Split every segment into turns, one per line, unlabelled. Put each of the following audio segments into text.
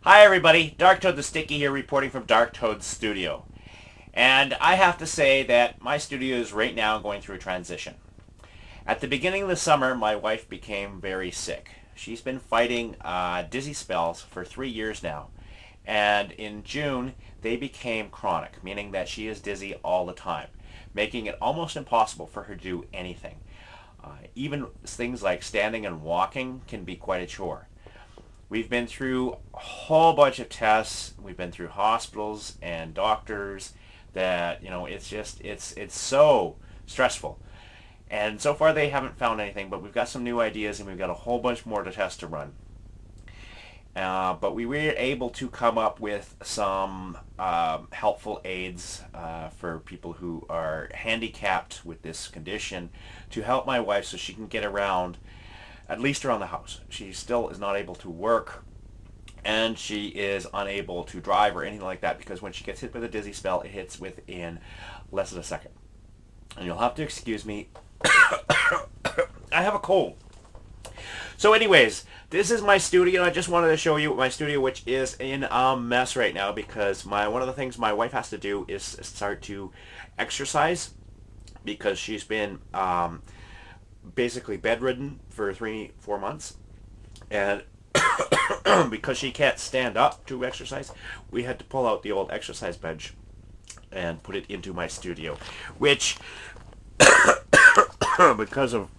Hi everybody, Dark Toad the Sticky here reporting from Dark Toad's studio. And I have to say that my studio is right now going through a transition. At the beginning of the summer, my wife became very sick. She's been fighting dizzy spells for 3 years now. And in June, they became chronic, meaning that she is dizzy all the time, making it almost impossible for her to do anything. Even things like standing and walking can be quite a chore. We've been through a whole bunch of tests. We've been through hospitals and doctors that, it's so stressful. And so far they haven't found anything, but we've got some new ideas and we've got a whole bunch more to test to run. But we were able to come up with some helpful aids for people who are handicapped with this condition to help my wife so she can get around, at least around the house. She still is not able to work, and she is unable to drive or anything like that because when she gets hit with a dizzy spell, it hits within less than a second. And you'll have to excuse me. I have a cold. So anyways, this is my studio. I just wanted to show you my studio, which is in a mess right now because one of the things my wife has to do is start to exercise because she's been basically bedridden for 3-4 months, and because she can't stand up to exercise, we had to pull out the old exercise bench and put it into my studio, which because of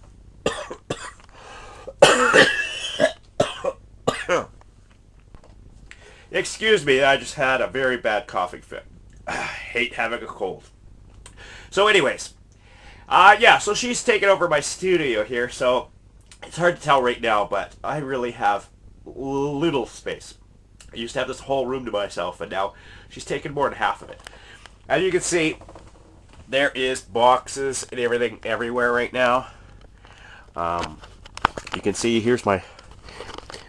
excuse me, I just had a very bad coughing fit. I hate having a cold. So anyways, so she's taken over my studio here, so it's hard to tell right now, but I really have little space. I used to have this whole room to myself, and now she's taken more than half of it. As you can see, there is boxes and everything everywhere right now. You can see here's my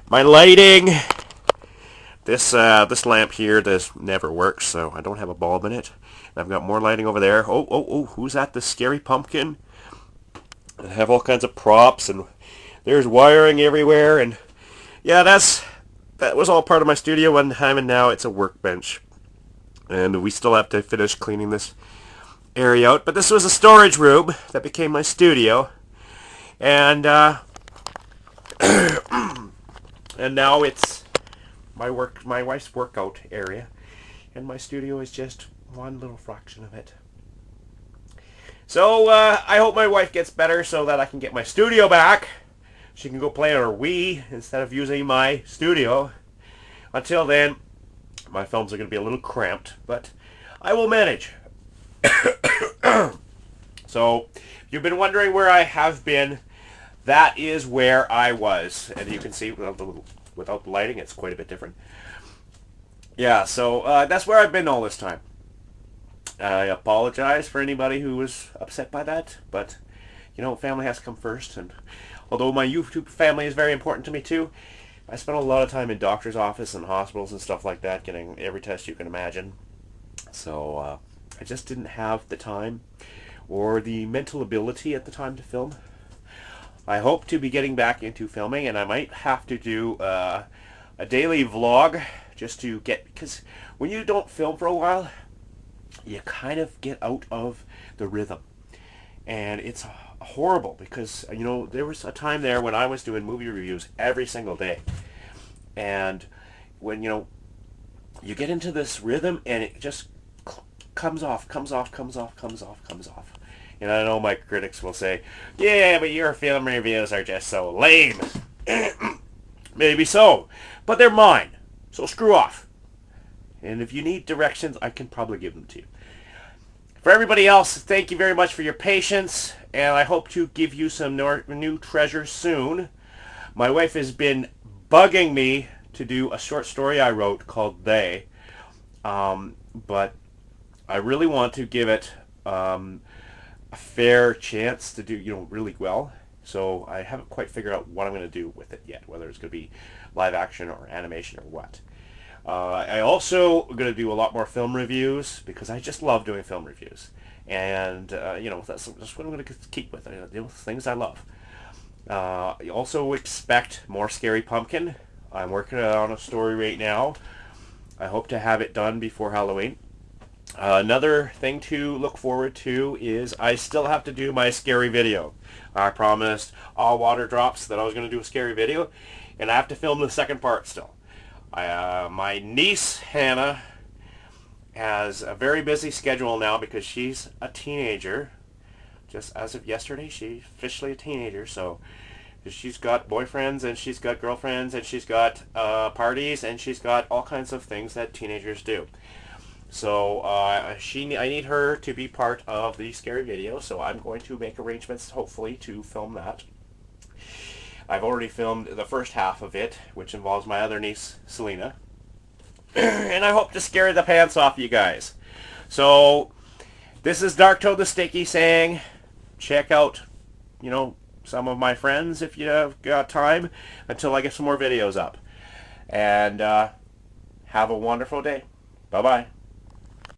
lighting. This lamp here never works, so I don't have a bulb in it. And I've got more lighting over there. Oh, who's that? The scary pumpkin? I have all kinds of props, and there's wiring everywhere, and yeah, that was all part of my studio one time, and now it's a workbench. And we still have to finish cleaning this area out, but this was a storage room that became my studio, and and now it's my wife's workout area, and my studio is just one little fraction of it. So I hope my wife gets better so that I can get my studio back. She can go play on her Wii instead of using my studio. Until then, my films are going to be a little cramped, but I will manage. So, if you've been wondering where I have been, that is where I was. And you can see without the lighting, it's quite a bit different. Yeah, so that's where I've been all this time. I apologize for anybody who was upset by that, but family has to come first. And although my YouTube family is very important to me too, I spent a lot of time in doctor's office and hospitals and stuff like that, getting every test you can imagine. So I just didn't have the time or the mental ability at the time to film. I hope to be getting back into filming, and I might have to do a daily vlog just to because when you don't film for a while, you kind of get out of the rhythm. And it's horrible because, there was a time there when I was doing movie reviews every single day. And when, you get into this rhythm and it just comes off. And I know my critics will say, yeah, but your film reviews are just so lame. Maybe so, but they're mine. So screw off. And if you need directions, I can probably give them to you. For everybody else, thank you very much for your patience, and I hope to give you some new treasures soon. My wife has been bugging me to do a short story I wrote called They, but I really want to give it a fair chance to do really well. So I haven't quite figured out what I'm going to do with it yet, whether it's going to be live action or animation or what. I also going to do a lot more film reviews because I just love doing film reviews, and that's what I'm going to keep with. Things I love. You also expect more Scary Pumpkin.
I'm working on a story right now. I hope to have it done before Halloween. Another thing to look forward to is I still have to do my scary video. I promised All Water Drops that I was going to do a scary video, and I have to film the second part still. My niece, Hannah, has a very busy schedule now because she's a teenager. Just as of yesterday, she's officially a teenager, so she's got boyfriends and she's got girlfriends and she's got parties and she's got all kinds of things that teenagers do. So I need her to be part of the scary video, so I'm going to make arrangements hopefully to film that. I've already filmed the first half of it, which involves my other niece, Selena. And I hope to scare the pants off you guys. So this is Dark Toad the Sticky saying, check out, some of my friends if you have got time until I get some more videos up. And have a wonderful day. Bye-bye.